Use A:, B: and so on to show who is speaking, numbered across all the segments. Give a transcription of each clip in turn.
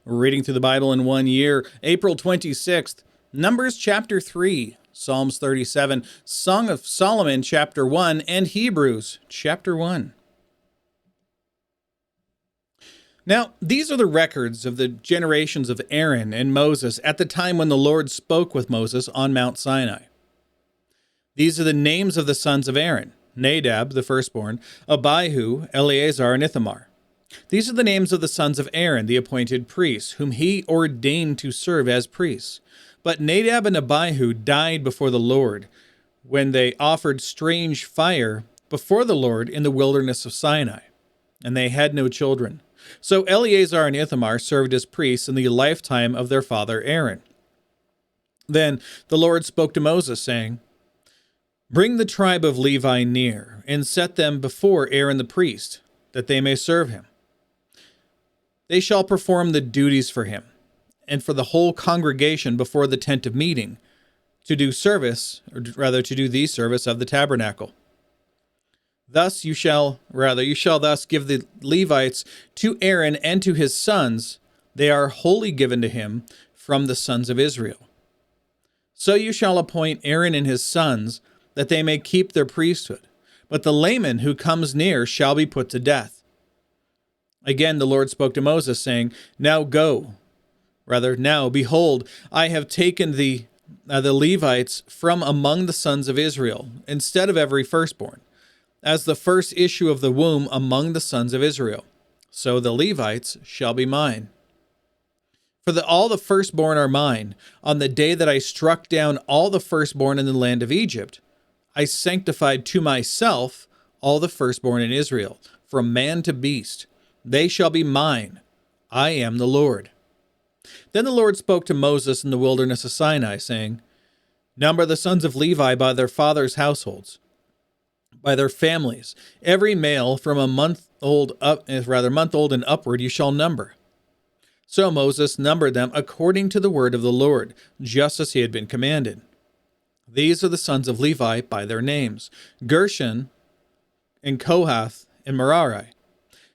A: Reading through the Bible in 1 year, April 26th, Numbers chapter 3, Psalms 37, Song of Solomon chapter 1, and Hebrews chapter 1. Now, these are the records of the generations of Aaron and Moses at the time when the Lord spoke with Moses on Mount Sinai. These are the names of the sons of Aaron: Nadab, the firstborn, Abihu, Eleazar, and Ithamar. These are the names of the sons of Aaron, the appointed priests, whom he ordained to serve as priests. But Nadab and Abihu died before the Lord when they offered strange fire before the Lord in the wilderness of Sinai, and they had no children. So Eleazar and Ithamar served as priests in the lifetime of their father Aaron. Then the Lord spoke to Moses, saying, "Bring the tribe of Levi near, and set them before Aaron the priest, that they may serve him. They shall perform the duties for him, and for the whole congregation before the tent of meeting, to do the service of the tabernacle. Thus you shall thus give the Levites to Aaron and to his sons. They are wholly given to him from the sons of Israel. So you shall appoint Aaron and his sons, that they may keep their priesthood. But the layman who comes near shall be put to death." Again the Lord spoke to Moses, saying, Now, behold, I have taken the Levites from among the sons of Israel, instead of every firstborn, as the first issue of the womb among the sons of Israel. So the Levites shall be mine. For all the firstborn are mine. On the day that I struck down all the firstborn in the land of Egypt, I sanctified to myself all the firstborn in Israel, from man to beast. They shall be mine. I am the Lord. Then the Lord spoke to Moses in the wilderness of Sinai, saying, Number the sons of Levi by their fathers' households, by their families, every male from a month old and upward you shall number. So Moses numbered them according to the word of the Lord, just as he had been commanded. These are the sons of Levi by their names: Gershon, and Kohath, and Merari.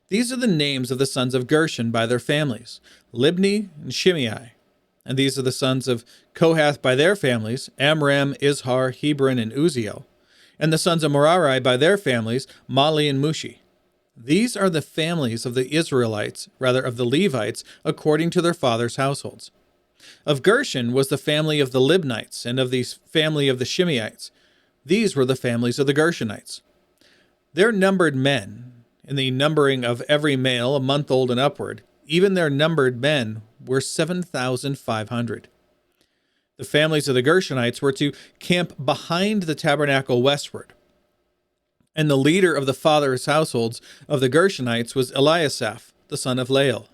A: These are the names of the sons of Gershon by their families: Libni and Shimei. And these are the sons of Kohath by their families: Amram, Izhar, Hebron, and Uzziel. And the sons of Merari by their families: Mali and Mushi. These are the families of the of the Levites, according to their fathers' households. Of Gershon was the family of the Libnites, and of the family of the Shimeites. These were the families of the Gershonites. Their numbered men, in the numbering of every male a month old and upward, even their numbered men were 7,500. The families of the Gershonites were to camp behind the tabernacle westward. And the leader of the fathers' households of the Gershonites was Eliasaph, the son of Lael.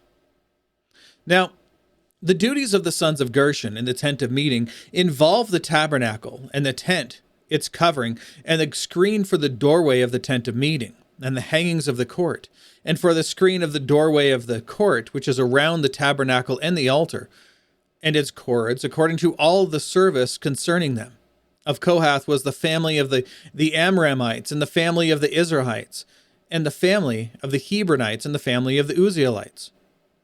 A: Now, the duties of the sons of Gershon in the tent of meeting involve the tabernacle and the tent, its covering, and the screen for the doorway of the tent of meeting, and the hangings of the court, and for the screen of the doorway of the court, which is around the tabernacle and the altar, and its cords, according to all the service concerning them. Of Kohath was the family of the Amramites, and the family of the Izrahites, and the family of the Hebronites, and the family of the Uzzielites.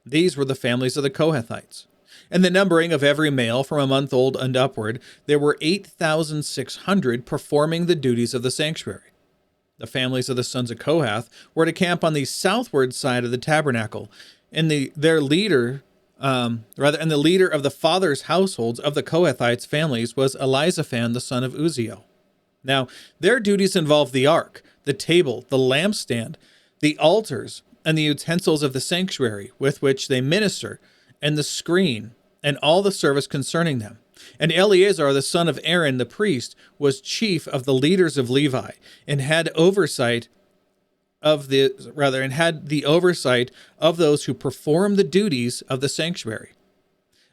A: These were the families of the Kohathites. And the numbering of every male from a month old and upward, there were 8,600 performing the duties of the sanctuary. The families of the sons of Kohath were to camp on the southward side of the tabernacle, and the leader of the fathers' households of the Kohathites' families was Elizaphan, the son of Uzziel. Now, their duties involved the ark, the table, the lampstand, the altars, and the utensils of the sanctuary with which they minister, and the screen, and all the service concerning them. And Eleazar, the son of Aaron, the priest, was chief of the leaders of Levi, and had the oversight of those who perform the duties of the sanctuary.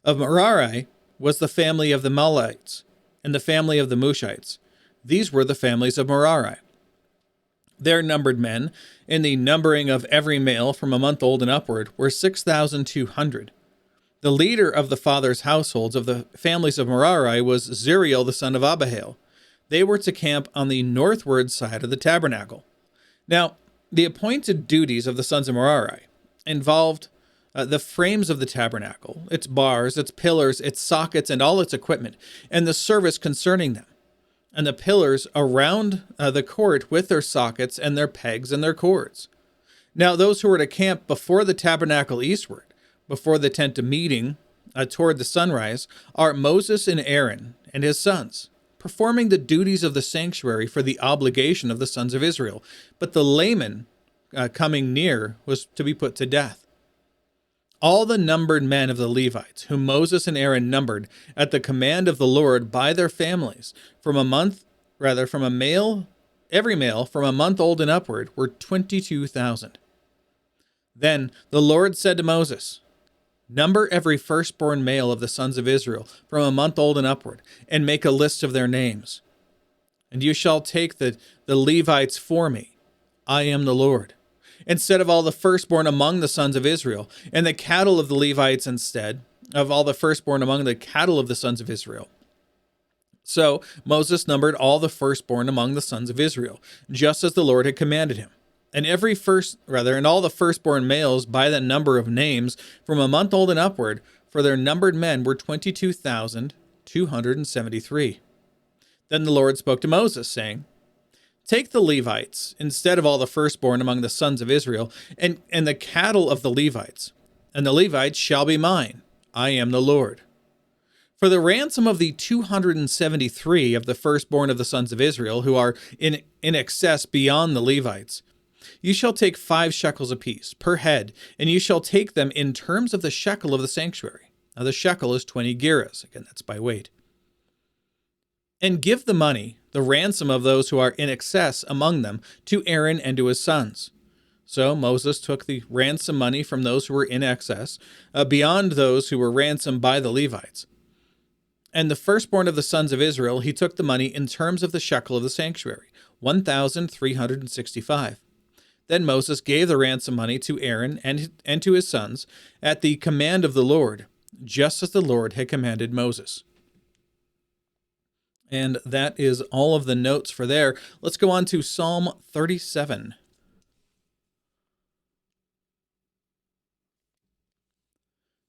A: Of Merari was the family of the Malites, and the family of the Mushites. These were the families of Merari. Their numbered men, in the numbering of every male from a month old and upward, were 6,200. The leader of the fathers' households of the families of Merari was Zeriel, the son of Abihail. They were to camp on the northward side of the tabernacle. Now, the appointed duties of the sons of Merari involved the frames of the tabernacle, its bars, its pillars, its sockets, and all its equipment, and the service concerning them, and the pillars around the court with their sockets and their pegs and their cords. Now those who were to camp before the tabernacle eastward, before the tent of meeting, toward the sunrise, are Moses and Aaron and his sons, performing the duties of the sanctuary for the obligation of the sons of Israel. But the layman coming near was to be put to death. All the numbered men of the Levites, whom Moses and Aaron numbered at the command of the Lord by their families, every male from a month old and upward, were 22,000. Then the Lord said to Moses, "Number every firstborn male of the sons of Israel from a month old and upward, and make a list of their names. And you shall take the Levites for me. I am the Lord. Instead of all the firstborn among the sons of Israel, and the cattle of the Levites instead of all the firstborn among the cattle of the sons of Israel." So Moses numbered all the firstborn among the sons of Israel, just as the Lord had commanded him. And all the firstborn males by the number of names from a month old and upward, for their numbered men were 22,273. Then the Lord spoke to Moses, saying, "Take the Levites, instead of all the firstborn among the sons of Israel, and the cattle of the Levites, and the Levites shall be mine. I am the Lord. For the ransom of the 273 of the firstborn of the sons of Israel, who are in excess beyond the Levites, you shall take 5 shekels apiece per head, and you shall take them in terms of the shekel of the sanctuary." Now the shekel is 20 gerahs. Again, that's by weight. "And give the money, the ransom of those who are in excess among them, to Aaron and to his sons." So Moses took the ransom money from those who were in excess, beyond those who were ransomed by the Levites. And the firstborn of the sons of Israel, he took the money in terms of the shekel of the sanctuary, 1,365. Then Moses gave the ransom money to Aaron and to his sons at the command of the Lord, just as the Lord had commanded Moses. And that is all of the notes for there. Let's go on to Psalm 37.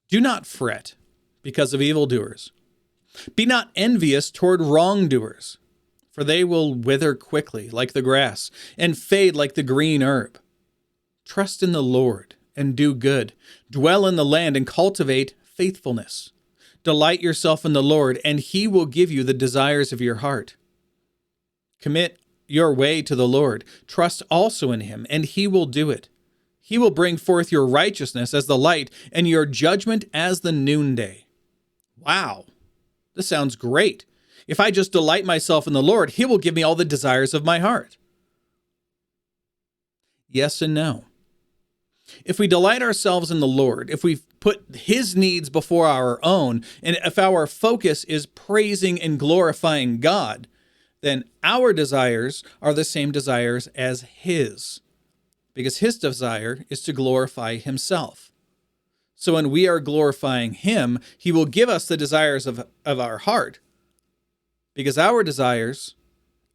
A: "Do not fret because of evildoers. Be not envious toward wrongdoers, for they will wither quickly like the grass and fade like the green herb. Trust in the Lord and do good. Dwell in the land and cultivate faithfulness. Delight yourself in the Lord, and he will give you the desires of your heart. Commit your way to the Lord. Trust also in him, and he will do it. He will bring forth your righteousness as the light and your judgment as the noonday." Wow, this sounds great. If I just delight myself in the Lord, he will give me all the desires of my heart. Yes and no. If we delight ourselves in the Lord, if we put his needs before our own, and if our focus is praising and glorifying God, then our desires are the same desires as his, because his desire is to glorify himself. So when we are glorifying him, he will give us the desires of our heart, because our desires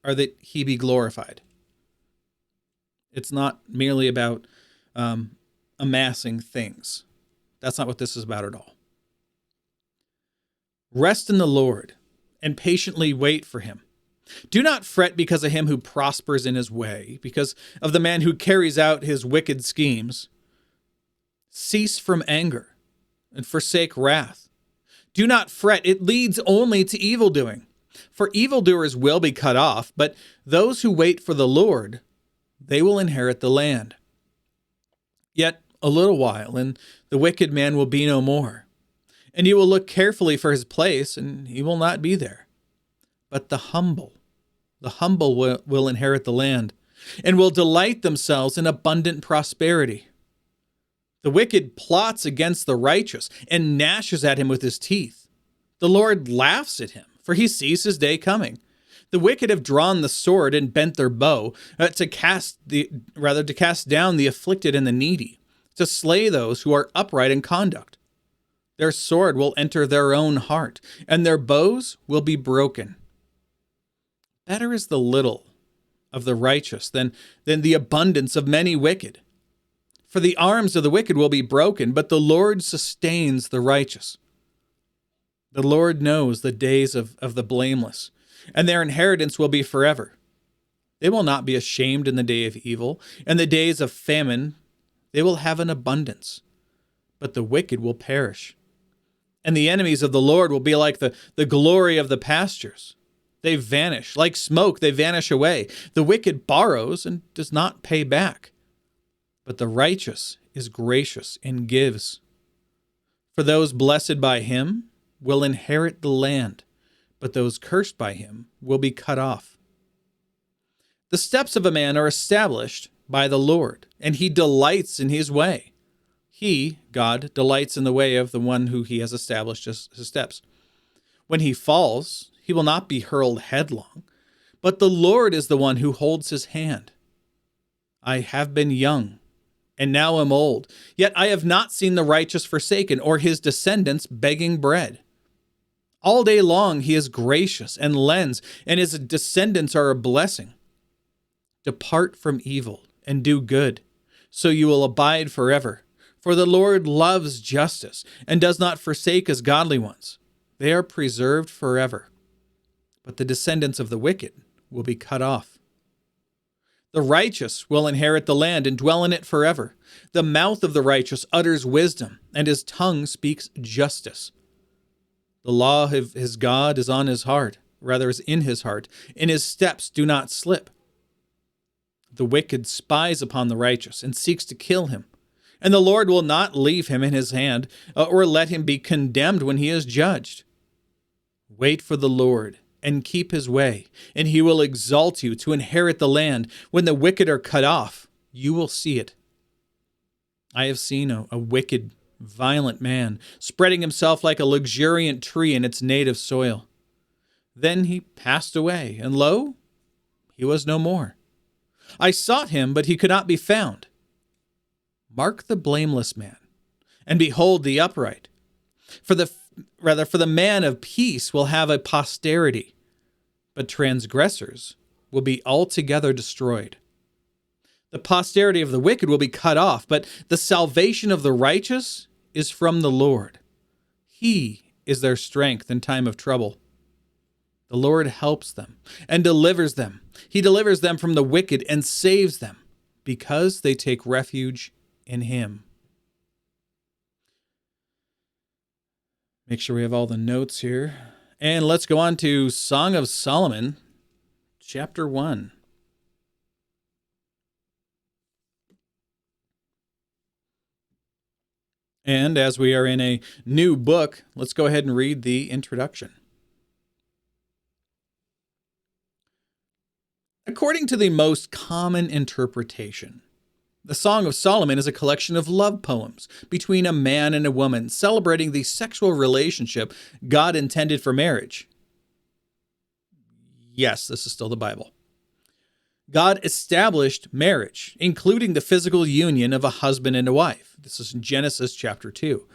A: are that he be glorified. It's not merely about amassing things. That's not what this is about at all. Rest in the Lord and patiently wait for him. Do not fret because of him who prospers in his way, because of the man who carries out his wicked schemes. Cease from anger and forsake wrath. Do not fret, it leads only to evildoing. For evildoers will be cut off, but those who wait for the Lord, they will inherit the land. Yet a little while, and the wicked man will be no more. And you will look carefully for his place, and he will not be there. But the humble will inherit the land, and will delight themselves in abundant prosperity. The wicked plots against the righteous, and gnashes at him with his teeth. The Lord laughs at him, for he sees his day coming. The wicked have drawn the sword and bent their bow, to cast down the afflicted and the needy, to slay those who are upright in conduct. Their sword will enter their own heart, and their bows will be broken. Better is the little of the righteous than the abundance of many wicked. For the arms of the wicked will be broken, but the Lord sustains the righteous. The Lord knows the days of the blameless, and their inheritance will be forever. They will not be ashamed in the day of evil. In the days of famine, they will have an abundance, but the wicked will perish. And the enemies of the Lord will be like the glory of the pastures. They vanish. Like smoke, they vanish away. The wicked borrows and does not pay back, but the righteous is gracious and gives. For those blessed by him will inherit the land, but those cursed by him will be cut off. The steps of a man are established by the Lord, and he delights in his way. He, God, delights in the way of the one who he has established his steps. When he falls, he will not be hurled headlong, but the Lord is the one who holds his hand. I have been young, and now am old, yet I have not seen the righteous forsaken, or his descendants begging bread. All day long he is gracious and lends, and his descendants are a blessing. Depart from evil and do good, so you will abide forever. For the Lord loves justice and does not forsake his godly ones. They are preserved forever. But the descendants of the wicked will be cut off. The righteous will inherit the land and dwell in it forever. The mouth of the righteous utters wisdom, and his tongue speaks justice. The law of his God is on his heart, rather is in his heart, and his steps do not slip. The wicked spies upon the righteous and seeks to kill him. And the Lord will not leave him in his hand, or let him be condemned when he is judged. Wait for the Lord and keep his way, and he will exalt you to inherit the land. When the wicked are cut off, you will see it. I have seen a wicked, violent man spreading himself like a luxuriant tree in its native soil. Then he passed away, and lo, he was no more. I sought him, but he could not be found. Mark the blameless man, and behold the upright. For the man of peace will have a posterity, but transgressors will be altogether destroyed. The posterity of the wicked will be cut off, but the salvation of the righteous is from the Lord. He is their strength in time of trouble. The Lord helps them and delivers them. He delivers them from the wicked and saves them, because they take refuge in him. Make sure we have all the notes here. And let's go on to Song of Solomon, chapter 1. And as we are in a new book, let's go ahead and read the introduction. According to the most common interpretation, the Song of Solomon is a collection of love poems between a man and a woman, celebrating the sexual relationship God intended for marriage. Yes, this is still the Bible. God established marriage, including the physical union of a husband and a wife. This is in Genesis chapter 2.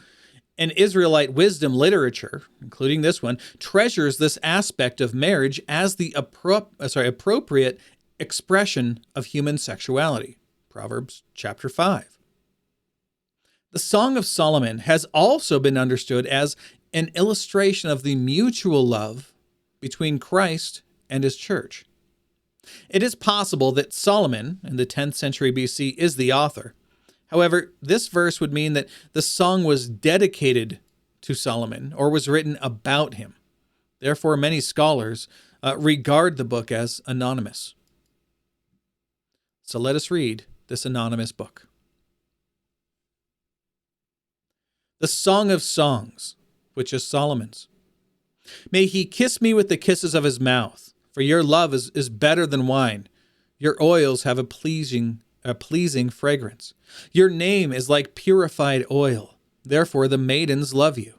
A: And Israelite wisdom literature, including this one, treasures this aspect of marriage as the appropriate expression of human sexuality. Proverbs chapter 5. The Song of Solomon has also been understood as an illustration of the mutual love between Christ and his church. It is possible that Solomon, in the 10th century BC, is the author. However, this verse would mean that the song was dedicated to Solomon or was written about him. Therefore, many scholars regard the book as anonymous. So let us read this anonymous book. The Song of Songs, which is Solomon's. May he kiss me with the kisses of his mouth, for your love is better than wine. Your oils have a pleasing fragrance. Your name is like purified oil. Therefore the maidens love you.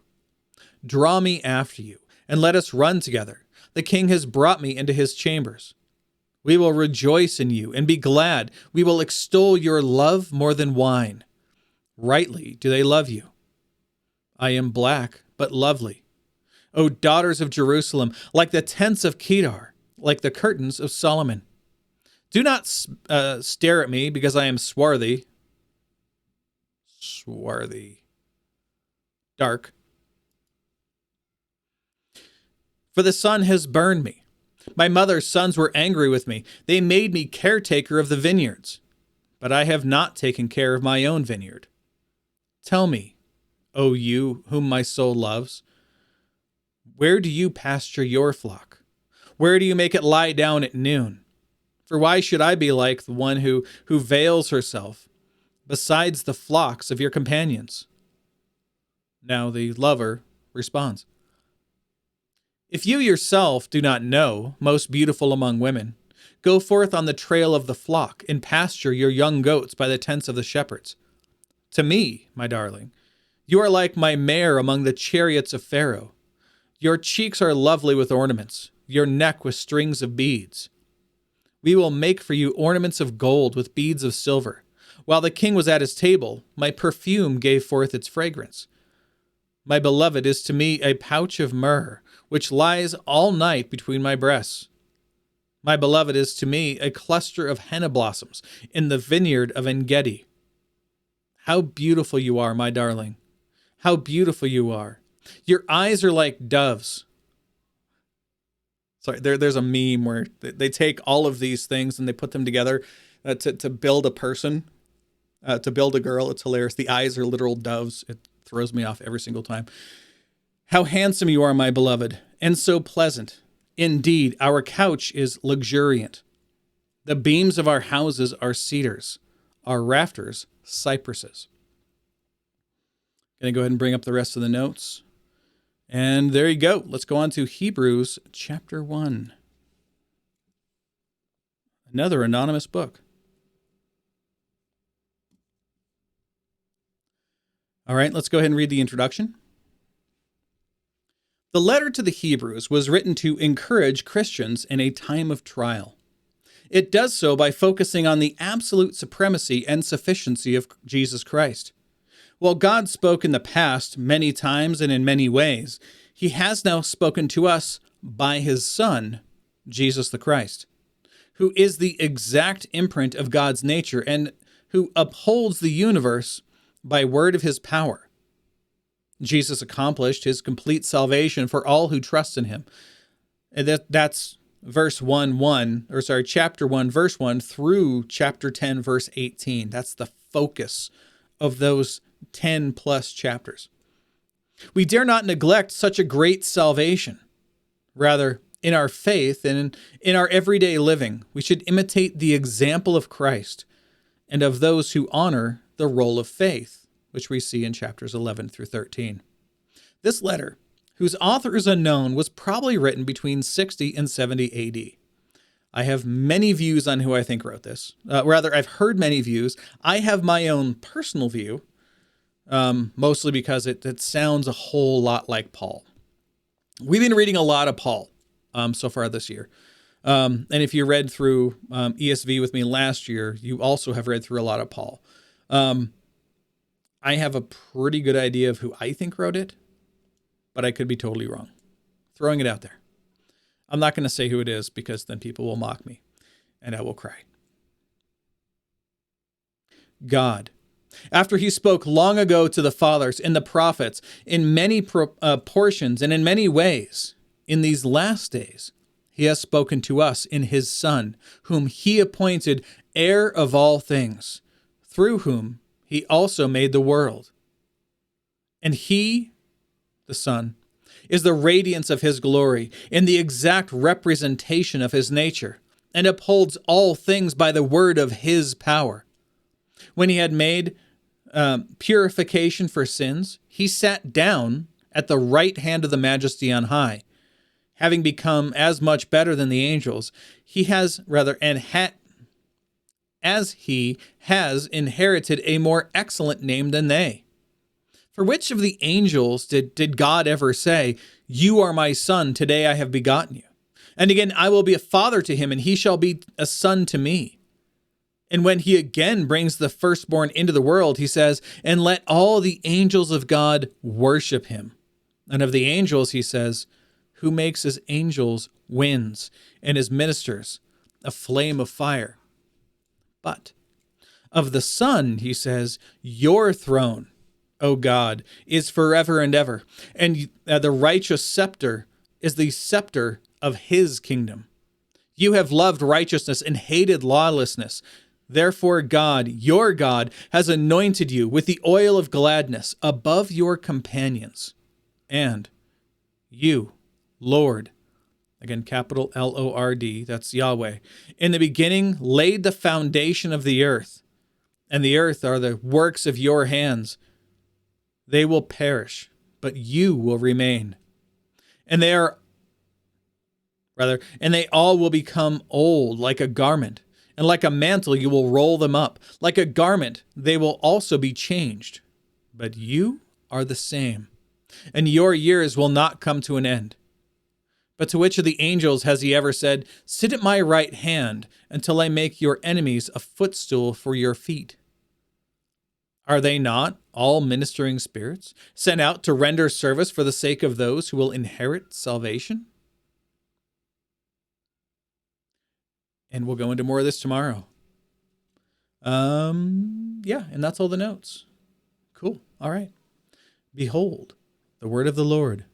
A: Draw me after you, and let us run together. The king has brought me into his chambers. We will rejoice in you and be glad. We will extol your love more than wine. Rightly do they love you. I am black, but lovely. O daughters of Jerusalem, like the tents of Kedar, like the curtains of Solomon. Do not stare at me because I am swarthy. swarthy, dark. For the sun has burned me. My mother's sons were angry with me. They made me caretaker of the vineyards. But I have not taken care of my own vineyard. Tell me, O you whom my soul loves, where do you pasture your flock? Where do you make it lie down at noon? For why should I be like the one who veils herself besides the flocks of your companions? Now the lover responds, if you yourself do not know, most beautiful among women, go forth on the trail of the flock and pasture your young goats by the tents of the shepherds. To me, my darling, you are like my mare among the chariots of Pharaoh. Your cheeks are lovely with ornaments, your neck with strings of beads. We will make for you ornaments of gold with beads of silver. While the king was at his table, my perfume gave forth its fragrance. My beloved is to me a pouch of myrrh, which lies all night between my breasts. My beloved is to me a cluster of henna blossoms in the vineyard of En-gedi. How beautiful you are, my darling. How beautiful you are. Your eyes are like doves. Sorry, there's a meme where they take all of these things and they put them together to build a person, to build a girl. It's hilarious. The eyes are literal doves. It throws me off every single time. How handsome you are, my beloved, and so pleasant. Indeed, our couch is luxuriant. The beams of our houses are cedars, our rafters cypresses. Going to go ahead and bring up the rest of the notes. And there you go. Let's go on to Hebrews chapter 1. Another anonymous book. All right, let's go ahead and read the introduction. The letter to the Hebrews was written to encourage Christians in a time of trial. It does so by focusing on the absolute supremacy and sufficiency of Jesus Christ. While God spoke in the past many times and in many ways, he has now spoken to us by his Son, Jesus the Christ, who is the exact imprint of God's nature and who upholds the universe by word of his power. Jesus accomplished his complete salvation for all who trust in him. And that's chapter 1, verse 1 through chapter 10, verse 18. That's the focus of those 10 plus chapters. We dare not neglect such a great salvation. Rather, in our faith and in our everyday living, we should imitate the example of Christ and of those who honor the role of faith, which we see in chapters 11 through 13. This letter, whose author is unknown, was probably written between 60 and 70 AD. I have many views on who I think wrote this. I've heard many views. I have my own personal view, mostly because it sounds a whole lot like Paul. We've been reading a lot of Paul so far this year. And if you read through ESV with me last year, you also have read through a lot of Paul. I have a pretty good idea of who I think wrote it, but I could be totally wrong. Throwing it out there. I'm not going to say who it is because then people will mock me and I will cry. God, after he spoke long ago to the fathers and the prophets in many portions and in many ways, in these last days, he has spoken to us in his Son, whom he appointed heir of all things, through whom he also made the world. And he, the Son, is the radiance of his glory and the exact representation of his nature, and upholds all things by the word of his power. When he had made purification for sins, he sat down at the right hand of the Majesty on high. Having become as much better than the angels, as he has inherited a more excellent name than they. For which of the angels did God ever say, "You are my son, today I have begotten you"? And again, "I will be a father to him, and he shall be a son to me"? And when he again brings the firstborn into the world, he says, "And let all the angels of God worship him." And of the angels, he says, "Who makes his angels winds, and his ministers a flame of fire." But Of the Son, he says, your throne, O God, is forever and ever, and the righteous scepter is the scepter of his kingdom. You have loved righteousness and hated lawlessness. Therefore God, your God, has anointed you with the oil of gladness above your companions. And you, Lord, again, capital Lord, that's Yahweh, in the beginning laid the foundation of the earth, and the earth are the works of your hands. They will perish, but you will remain. And they all will become old like a garment, and like a mantle you will roll them up. Like a garment they will also be changed. But you are the same, and your years will not come to an end. But to which of the angels has he ever said, sit at my right hand until I make your enemies a footstool for your feet? Are they not all ministering spirits, sent out to render service for the sake of those who will inherit salvation? And we'll go into more of this tomorrow. Yeah, and that's all the notes. Cool. All right. Behold, the word of the Lord.